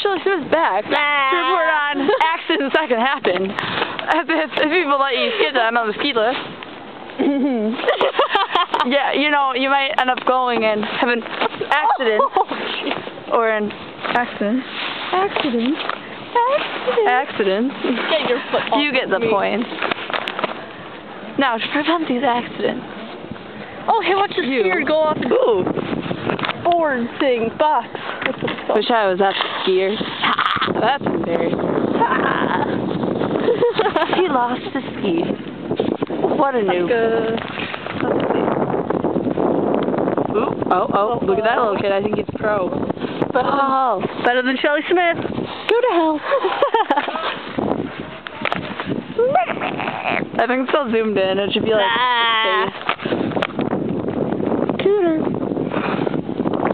Shelly Smith's back to report on accidents that can happen. If people let you skid on the ski lift. Yeah, you know, you might end up going and have an accident. Or an accident. Accident. Get your foot off You get the point. Now, to prevent these accidents. Oh, hey, watch the skier go off the board thing, box. Wish I was at the skier. That's embarrassing. He lost the ski. What a noob. Ooh, oh, look at that little kid. I think he's pro. Better than Shelly Smith. Go to hell. I think it's still zoomed in. It should be like space.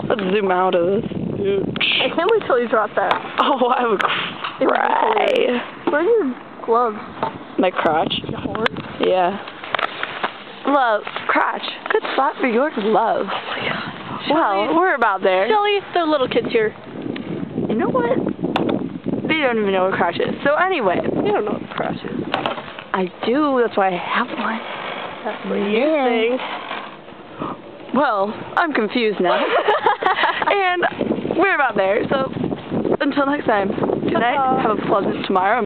Let's zoom out of this. I can't wait till you drop that. Oh, I would cry. Where are your gloves? My crotch? Yeah. Love. Crotch. Good spot for your glove. Oh my god. Well, we're about there. Shelly, the little kids here. You know what? They don't even know what crotch is. So anyway. You don't know what crotch is. I do. That's why I have one. That's what you think. Well, I'm confused now. And we're about there. So until next time. Good night. Have a pleasant tomorrow.